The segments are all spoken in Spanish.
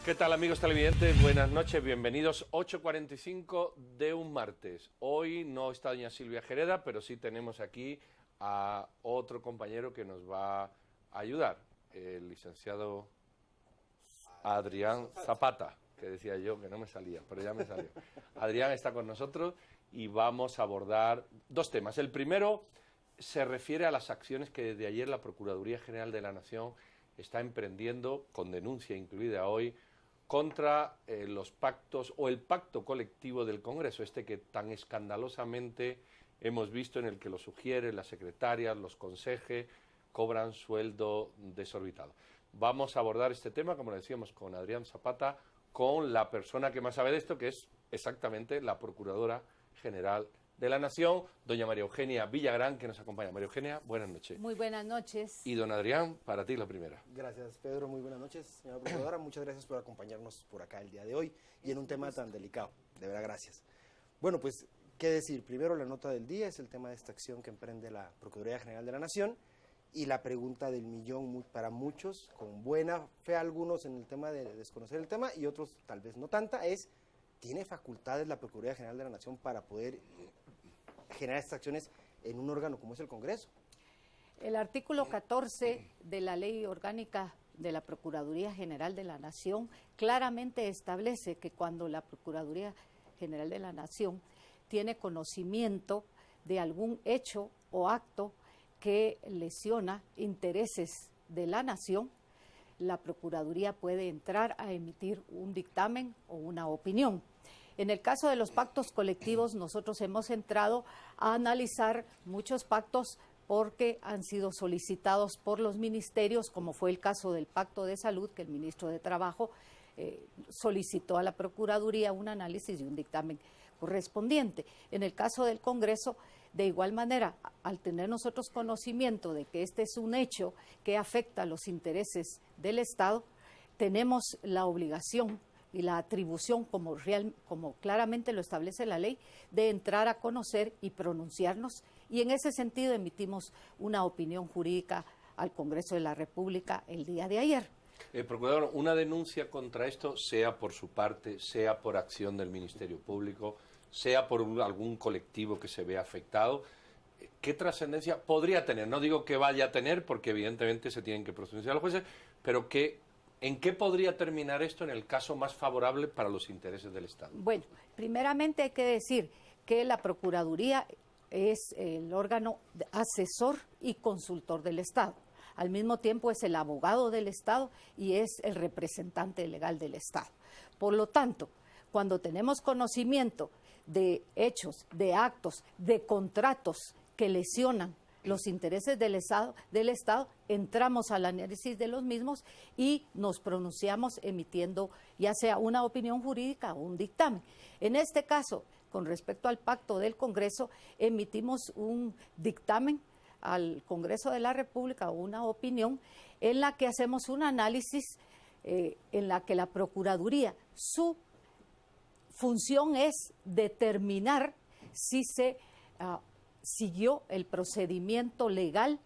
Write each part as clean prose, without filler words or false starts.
¿Qué tal, amigos televidentes? Buenas noches, bienvenidos. 8:45 de un martes. Hoy no está doña Silvia Jereda, pero sí tenemos aquí a otro compañero que nos va a ayudar, el licenciado Adrián Zapata, que decía yo que no me salía, pero ya me salió. Adrián está con nosotros y vamos a abordar dos temas. El primero se refiere a las acciones que desde ayer la Procuraduría General de la Nación está emprendiendo, con denuncia incluida hoy, contra los pactos o el pacto colectivo del Congreso, este que tan escandalosamente hemos visto, en el que los sugieres, las secretarias, los consejes cobran sueldo desorbitado. Vamos a abordar este tema, como decíamos, con Adrián Zapata, con la persona que más sabe de esto, que es exactamente la Procuradora General de la Nación, doña María Eugenia Villagrán, que nos acompaña. María Eugenia, buenas noches. Muy buenas noches. Y don Adrián, para ti la primera. Gracias, Pedro. Muy buenas noches, señora Procuradora. Muchas gracias por acompañarnos por acá el día de hoy y en un tema tan delicado. De verdad, gracias. Bueno, pues, ¿qué decir? Primero, la nota del día es el tema de esta acción que emprende la Procuraduría General de la Nación y la pregunta del millón para muchos, con buena fe algunos en el tema de desconocer el tema y otros tal vez no tanta, es, ¿tiene facultades la Procuraduría General de la Nación para poder generar estas acciones en un órgano como es el Congreso? El artículo 14 de la Ley Orgánica de la Procuraduría General de la Nación claramente establece que cuando la Procuraduría General de la Nación tiene conocimiento de algún hecho o acto que lesiona intereses de la nación, la Procuraduría puede entrar a emitir un dictamen o una opinión. En el caso de los pactos colectivos, nosotros hemos entrado a analizar muchos pactos porque han sido solicitados por los ministerios, como fue el caso del Pacto de Salud, que el ministro de Trabajo solicitó a la Procuraduría un análisis y un dictamen correspondiente. En el caso del Congreso, de igual manera, al tener nosotros conocimiento de que este es un hecho que afecta a los intereses del Estado, tenemos la obligación y la atribución, como claramente lo establece la ley, de entrar a conocer y pronunciarnos, y en ese sentido emitimos una opinión jurídica al Congreso de la República el día de ayer. Procurador, una denuncia contra esto, sea por su parte, sea por acción del Ministerio Público, sea por algún colectivo que se vea afectado, ¿qué trascendencia podría tener? No digo que vaya a tener, porque evidentemente se tienen que pronunciar los jueces, pero ¿en qué podría terminar esto en el caso más favorable para los intereses del Estado? Bueno, primeramente hay que decir que la Procuraduría es el órgano asesor y consultor del Estado. Al mismo tiempo es el abogado del Estado y es el representante legal del Estado. Por lo tanto, cuando tenemos conocimiento de hechos, de actos, de contratos que lesionan los intereses del Estado, entramos al análisis de los mismos y nos pronunciamos emitiendo ya sea una opinión jurídica o un dictamen. En este caso, con respecto al pacto del Congreso, emitimos un dictamen al Congreso de la República o una opinión en la que hacemos un análisis en la que la Procuraduría, su función es determinar si se siguió el procedimiento legal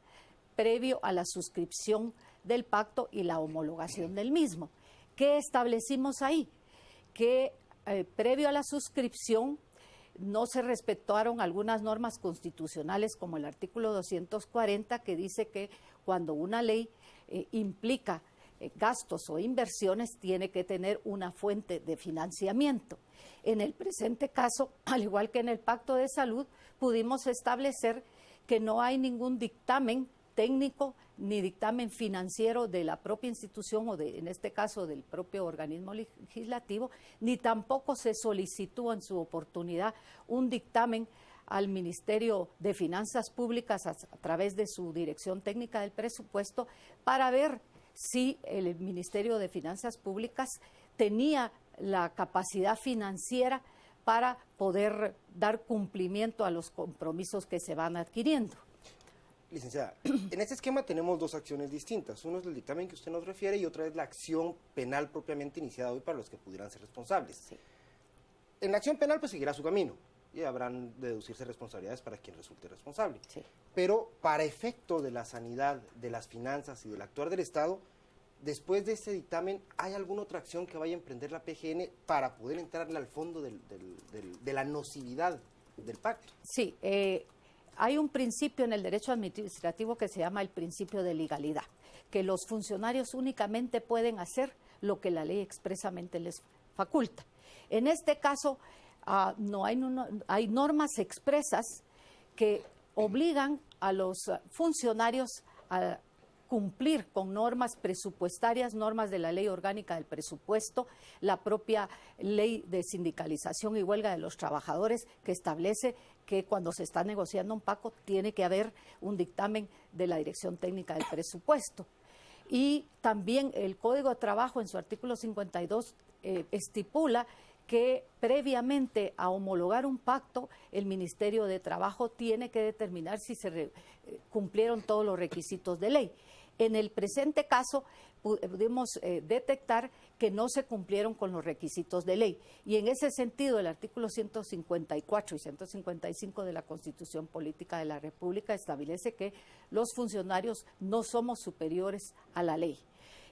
previo a la suscripción del pacto y la homologación del mismo. ¿Qué establecimos ahí? Que previo a la suscripción no se respetaron algunas normas constitucionales, como el artículo 240, que dice que cuando una ley implica gastos o inversiones, tiene que tener una fuente de financiamiento. En el presente caso, al igual que en el Pacto de Salud, pudimos establecer que no hay ningún dictamen técnico ni dictamen financiero de la propia institución o en este caso del propio organismo legislativo, ni tampoco se solicitó en su oportunidad un dictamen al Ministerio de Finanzas Públicas a través de su Dirección Técnica del Presupuesto para ver si el Ministerio de Finanzas Públicas tenía la capacidad financiera para poder dar cumplimiento a los compromisos que se van adquiriendo. Licenciada, en este esquema tenemos dos acciones distintas. Uno es el dictamen que usted nos refiere y otra es la acción penal propiamente iniciada hoy para los que pudieran ser responsables. Sí. En la acción penal pues seguirá su camino y habrán de deducirse responsabilidades para quien resulte responsable. Sí. Pero para efecto de la sanidad, de las finanzas y del actuar del Estado, después de este dictamen, ¿hay alguna otra acción que vaya a emprender la PGN para poder entrarle al fondo de la nocividad del pacto? Sí, hay un principio en el derecho administrativo que se llama el principio de legalidad, que los funcionarios únicamente pueden hacer lo que la ley expresamente les faculta. En este caso, hay normas expresas que obligan a los funcionarios a cumplir con normas presupuestarias, normas de la Ley Orgánica del Presupuesto, la propia Ley de Sindicalización y Huelga de los Trabajadores, que establece que cuando se está negociando un pacto tiene que haber un dictamen de la Dirección Técnica del Presupuesto. Y también el Código de Trabajo, en su artículo 52, estipula que previamente a homologar un pacto, el Ministerio de Trabajo tiene que determinar si se cumplieron todos los requisitos de ley. En el presente caso, pudimos detectar que no se cumplieron con los requisitos de ley. Y en ese sentido, el artículo 154 y 155 de la Constitución Política de la República establece que los funcionarios no somos superiores a la ley.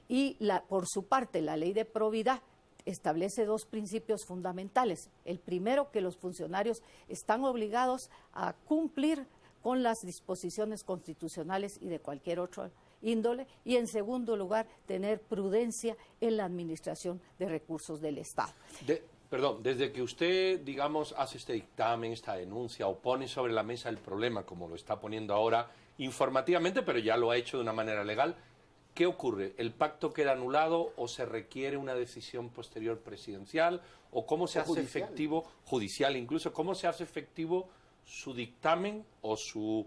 Y por su parte, la Ley de Probidad establece dos principios fundamentales. El primero, que los funcionarios están obligados a cumplir con las disposiciones constitucionales y de cualquier otro índole, y en segundo lugar, tener prudencia en la administración de recursos del Estado. Perdón, desde que usted, digamos, hace este dictamen, esta denuncia, o pone sobre la mesa el problema, como lo está poniendo ahora, informativamente, pero ya lo ha hecho de una manera legal, ¿qué ocurre? ¿El pacto queda anulado o se requiere una decisión posterior presidencial? ¿O cómo se hace efectivo, judicial incluso, cómo se hace efectivo su dictamen o su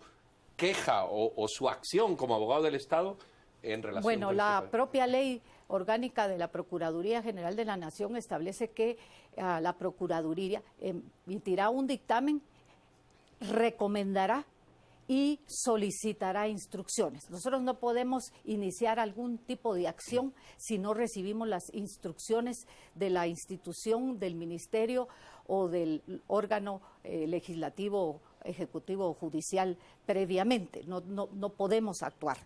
queja o su acción como abogado del Estado en relación Bueno, con la propia Ley Orgánica de la Procuraduría General de la Nación establece que la Procuraduría emitirá un dictamen, recomendará y solicitará instrucciones. Nosotros no podemos iniciar algún tipo de acción si no recibimos las instrucciones de la institución, del ministerio o del órgano legislativo, ejecutivo o judicial previamente. No podemos actuar,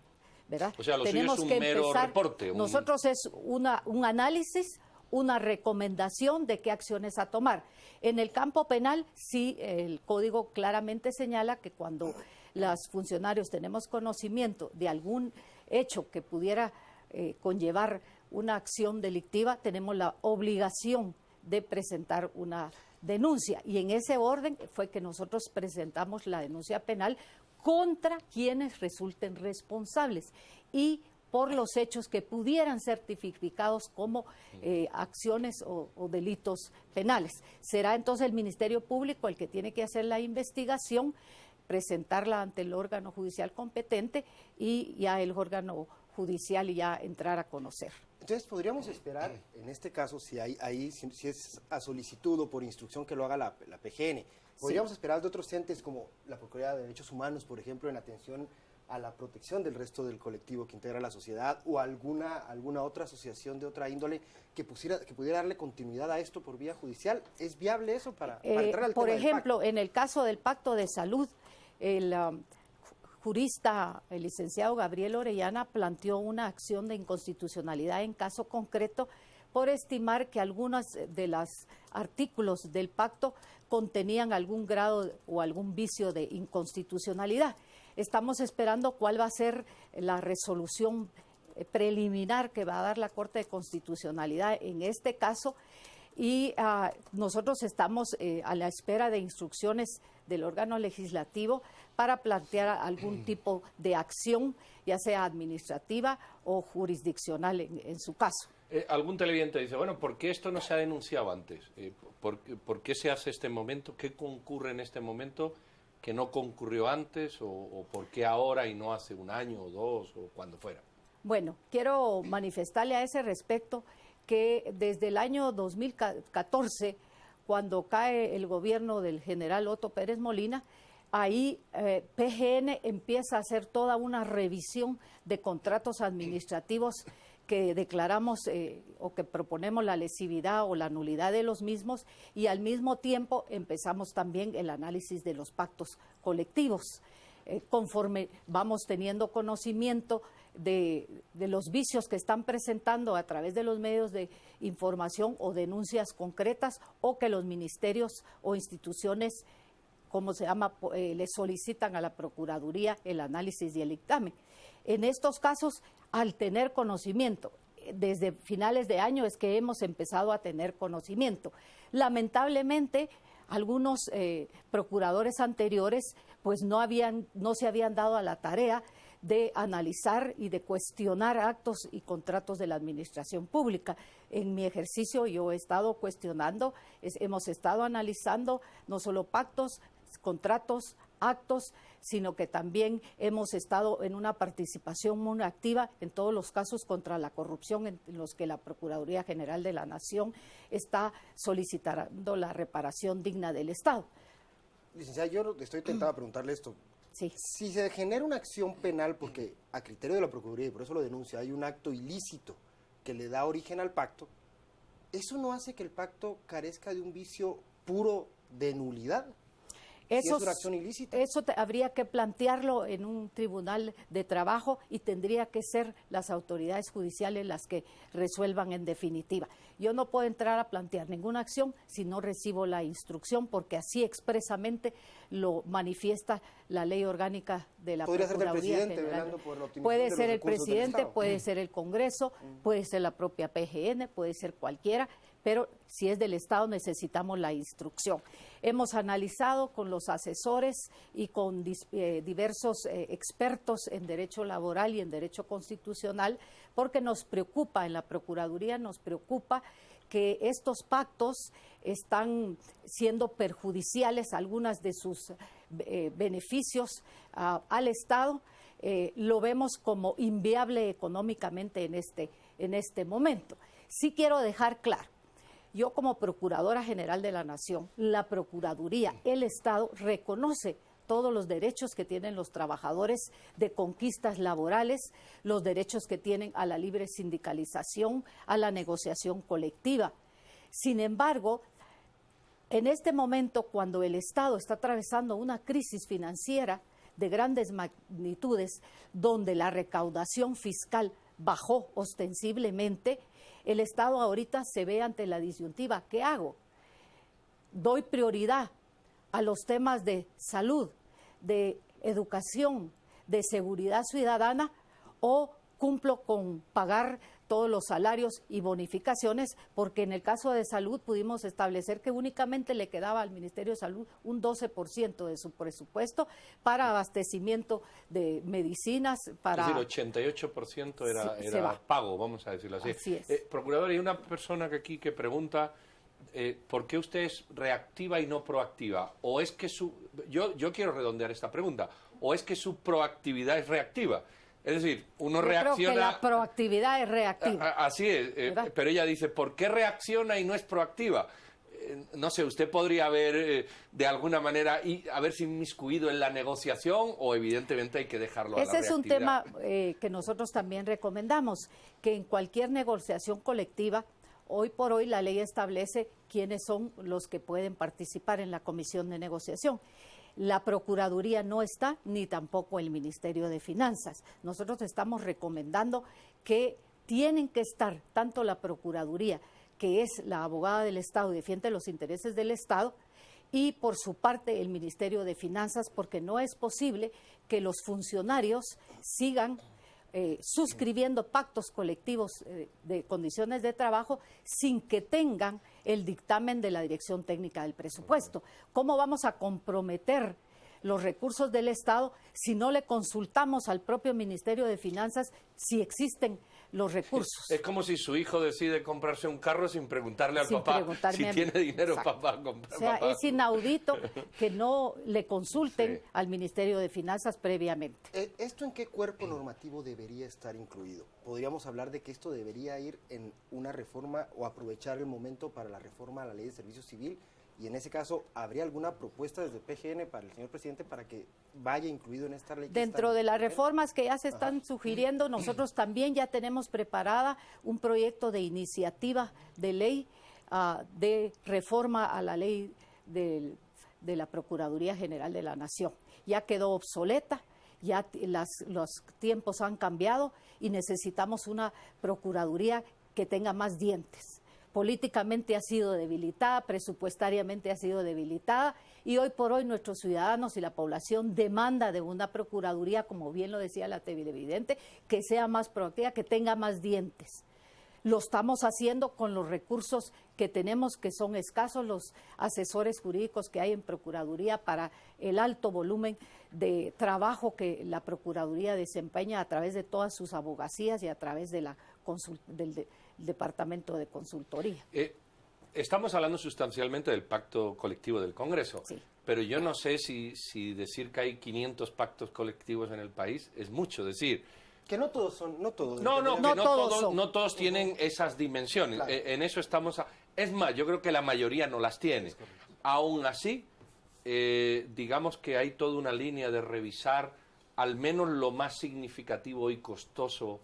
¿verdad? O sea, lo suyo es un mero reporte. Nosotros es un análisis, una recomendación de qué acciones a tomar. En el campo penal, sí, el Código claramente señala que cuando los funcionarios tenemos conocimiento de algún hecho que pudiera conllevar una acción delictiva, tenemos la obligación de presentar una denuncia. Y en ese orden fue que nosotros presentamos la denuncia penal contra quienes resulten responsables y por los hechos que pudieran ser tipificados como acciones o delitos penales. Será entonces el Ministerio Público el que tiene que hacer la investigación, presentarla ante el órgano judicial competente y ya el órgano judicial ya entrar a conocer. Entonces, podríamos esperar, en este caso, si es a solicitud o por instrucción que lo haga la PGN, podríamos esperar de otros entes como la Procuraduría de Derechos Humanos, por ejemplo, en atención a la protección del resto del colectivo que integra la sociedad, o alguna otra asociación de otra índole que pudiera darle continuidad a esto por vía judicial. ¿Es viable eso para entrar al por tema ejemplo, del pacto? En el caso del Pacto de Salud, el jurista, el licenciado Gabriel Orellana, planteó una acción de inconstitucionalidad en caso concreto por estimar que algunos de los artículos del pacto contenían algún grado o algún vicio de inconstitucionalidad. Estamos esperando cuál va a ser la resolución preliminar que va a dar la Corte de Constitucionalidad en este caso, y nosotros estamos a la espera de instrucciones del órgano legislativo para plantear algún tipo de acción, ya sea administrativa o jurisdiccional en su caso. Algún televidente dice, bueno, ¿por qué esto no se ha denunciado antes? ¿Por qué se hace este momento? ¿Qué concurre en este momento que no concurrió antes? ¿O por qué ahora y no hace un año o dos o cuando fuera? Bueno, quiero manifestarle a ese respecto que desde el año 2014, cuando cae el gobierno del general Otto Pérez Molina, ahí PGN empieza a hacer toda una revisión de contratos administrativos que declaramos o que proponemos la lesividad o la nulidad de los mismos, y al mismo tiempo empezamos también el análisis de los pactos colectivos. Conforme vamos teniendo conocimiento de los vicios que están presentando a través de los medios de información o denuncias concretas, o que los ministerios o instituciones, como se llama, le solicitan a la Procuraduría el análisis y el dictamen. En estos casos, al tener conocimiento, desde finales de año es que hemos empezado a tener conocimiento. Lamentablemente, algunos procuradores anteriores pues no se habían dado a la tarea de analizar y de cuestionar actos y contratos de la administración pública. En mi ejercicio yo he estado cuestionando, hemos estado analizando no solo pactos, contratos, actos, sino que también hemos estado en una participación muy activa en todos los casos contra la corrupción en los que la Procuraduría General de la Nación está solicitando la reparación digna del Estado. Licenciada, yo estoy tentado a preguntarle esto. Sí. Si se genera una acción penal, porque a criterio de la Procuraduría, y por eso lo denuncia, hay un acto ilícito que le da origen al pacto, ¿eso no hace que el pacto carezca de un vicio puro de nulidad? Eso, si es una acción ilícita. Eso habría que plantearlo en un tribunal de trabajo y tendría que ser las autoridades judiciales las que resuelvan en definitiva. Yo no puedo entrar a plantear ninguna acción si no recibo la instrucción, porque así expresamente lo manifiesta la ley orgánica de la Procuraduría General. Puede ser el presidente, puede ser el Congreso, puede ser la propia PGN, puede ser cualquiera, pero si es del Estado necesitamos la instrucción. Hemos analizado con los asesores y con diversos expertos en derecho laboral y en derecho constitucional, porque nos preocupa, en la Procuraduría nos preocupa que estos pactos están siendo perjudiciales, algunas de sus beneficios al Estado. Lo vemos como inviable económicamente en este momento. Sí quiero dejar claro, yo como Procuradora General de la Nación, la Procuraduría, el Estado reconoce todos los derechos que tienen los trabajadores de conquistas laborales, los derechos que tienen a la libre sindicalización, a la negociación colectiva. Sin embargo, en este momento, cuando el Estado está atravesando una crisis financiera de grandes magnitudes, donde la recaudación fiscal bajó ostensiblemente, el Estado ahorita se ve ante la disyuntiva. ¿Qué hago? ¿Doy prioridad a los temas de salud, de educación, de seguridad ciudadana, o cumplo con pagar todos los salarios y bonificaciones? Porque en el caso de salud pudimos establecer que únicamente le quedaba al Ministerio de Salud un 12% de su presupuesto para abastecimiento de medicinas. Para... Es decir, 88% era pago, vamos a decirlo así. Así es. Procurador, hay una persona aquí que pregunta ¿por qué usted es reactiva y no proactiva? ¿O es que yo quiero redondear esta pregunta, ¿o es que su proactividad es reactiva? Es decir, uno reacciona... Creo que la proactividad es reactiva. Así es, pero ella dice, ¿por qué reacciona y no es proactiva? No sé, usted podría haber, de alguna manera, haberse inmiscuido en la negociación, o evidentemente hay que dejarlo a la reactividad. Ese es un tema que nosotros también recomendamos, que en cualquier negociación colectiva, hoy por hoy la ley establece quiénes son los que pueden participar en la comisión de negociación. La Procuraduría no está, ni tampoco el Ministerio de Finanzas. Nosotros estamos recomendando que tienen que estar tanto la Procuraduría, que es la abogada del Estado y defiende los intereses del Estado, y por su parte el Ministerio de Finanzas, porque no es posible que los funcionarios sigan suscribiendo pactos colectivos de condiciones de trabajo sin que tengan el dictamen de la Dirección Técnica del Presupuesto. ¿Cómo vamos a comprometer los recursos del Estado si no le consultamos al propio Ministerio de Finanzas si existen los recursos? Es como si su hijo decide comprarse un carro sin preguntarle al papá si tiene dinero. Exacto. Papá comprar. O sea, es inaudito que no le consulten al Ministerio de Finanzas previamente. ¿Esto en qué cuerpo normativo debería estar incluido? ¿Podríamos hablar de que esto debería ir en una reforma o aprovechar el momento para la reforma a la Ley de Servicio Civil? Y en ese caso, ¿habría alguna propuesta desde PGN para el señor presidente para que vaya incluido en esta ley? Dentro de las reformas que ya se están sugiriendo, nosotros también ya tenemos preparada un proyecto de iniciativa de ley de reforma a la ley de la Procuraduría General de la Nación. Ya quedó obsoleta, ya los tiempos han cambiado y necesitamos una Procuraduría que tenga más dientes. Políticamente ha sido debilitada, presupuestariamente ha sido debilitada y hoy por hoy nuestros ciudadanos y la población demanda de una Procuraduría, como bien lo decía la televidente, que sea más proactiva, que tenga más dientes. Lo estamos haciendo con los recursos que tenemos, que son escasos, los asesores jurídicos que hay en Procuraduría para el alto volumen de trabajo que la Procuraduría desempeña a través de todas sus abogacías y a través de del Departamento de Consultoría. Estamos hablando sustancialmente del pacto colectivo del Congreso, sí. Pero yo no sé si decir que hay 500 pactos colectivos en el país es mucho decir. Que no todos son, no todos. No todos tienen esas dimensiones. Claro. En eso estamos. Es más, yo creo que la mayoría no las tiene. Aún así, digamos que hay toda una línea de revisar al menos lo más significativo y costoso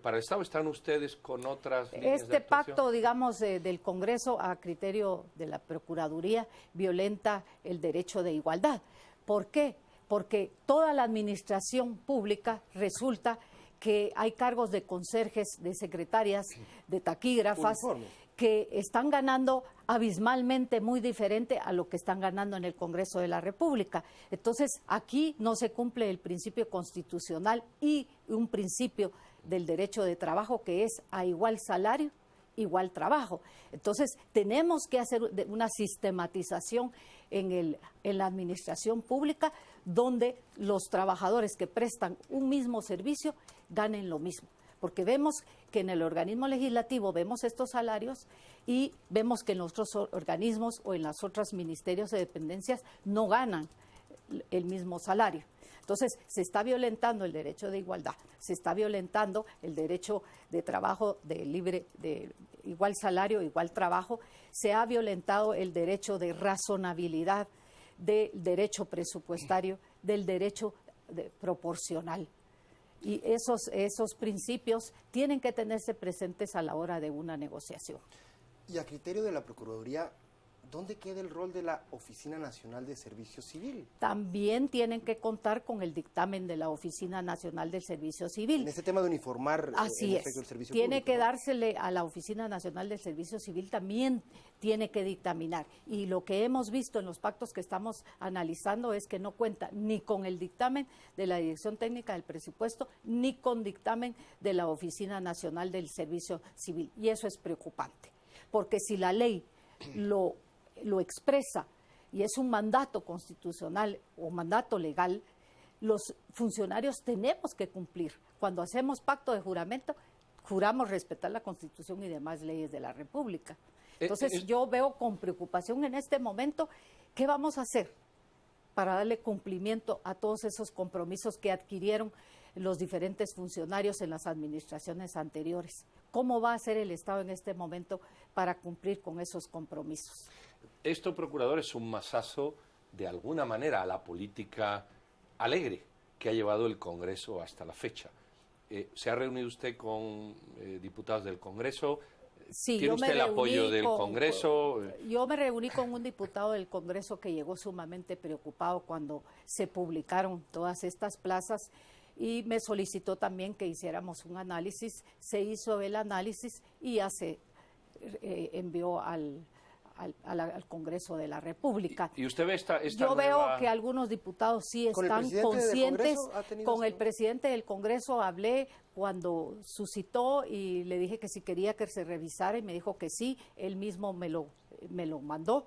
para el Estado. ¿Están ustedes con otras líneas Este de actuación? pacto, digamos, del Congreso a criterio de la Procuraduría violenta el derecho de igualdad. ¿Por qué? Porque toda la administración pública resulta que hay cargos de conserjes, de secretarias, de taquígrafas, que están ganando abismalmente muy diferente a lo que están ganando en el Congreso de la República. Entonces, aquí no se cumple el principio constitucional y un principio del derecho de trabajo, que es a igual salario, igual trabajo. Entonces, tenemos que hacer una sistematización en la administración pública, donde los trabajadores que prestan un mismo servicio ganen lo mismo. Porque vemos que en el organismo legislativo vemos estos salarios y vemos que en los otros organismos o en los otros ministerios de dependencias no ganan el mismo salario. Entonces, se está violentando el derecho de igualdad, se está violentando el derecho de trabajo de igual salario, igual trabajo, se ha violentado el derecho de razonabilidad, del derecho presupuestario, del derecho proporcional. Y esos principios tienen que tenerse presentes a la hora de una negociación. Y a criterio de la Procuraduría, ¿dónde queda el rol de la Oficina Nacional de Servicio Civil? También tienen que contar con el dictamen de la Oficina Nacional del Servicio Civil. En este tema de uniformar Así es. El servicio tiene público, que ¿no? dársele a la Oficina Nacional del Servicio Civil, también tiene que dictaminar. Y lo que hemos visto en los pactos que estamos analizando es que no cuenta ni con el dictamen de la Dirección Técnica del Presupuesto, ni con dictamen de la Oficina Nacional del Servicio Civil. Y eso es preocupante, porque si la ley lo expresa y es un mandato constitucional o mandato legal, los funcionarios tenemos que cumplir. Cuando hacemos pacto de juramento, juramos respetar la Constitución y demás leyes de la República. Entonces yo veo con preocupación en este momento qué vamos a hacer para darle cumplimiento a todos esos compromisos que adquirieron los diferentes funcionarios en las administraciones anteriores. ¿Cómo va a ser el Estado en este momento para cumplir con esos compromisos? Esto, procurador, es un masazo, de alguna manera, a la política alegre que ha llevado el Congreso hasta la fecha. ¿Se ha reunido usted con diputados del Congreso? Sí, ¿Tiene usted el apoyo del Congreso? Yo me reuní con un diputado del Congreso que llegó sumamente preocupado cuando se publicaron todas estas plazas y me solicitó también que hiciéramos un análisis. Se hizo el análisis y ya se envió al Congreso de la República. ¿Y usted ve esta Yo veo que algunos diputados sí están conscientes. Con el presidente del Congreso hablé cuando suscitó y le dije que si quería que se revisara y me dijo que sí, él mismo me lo mandó.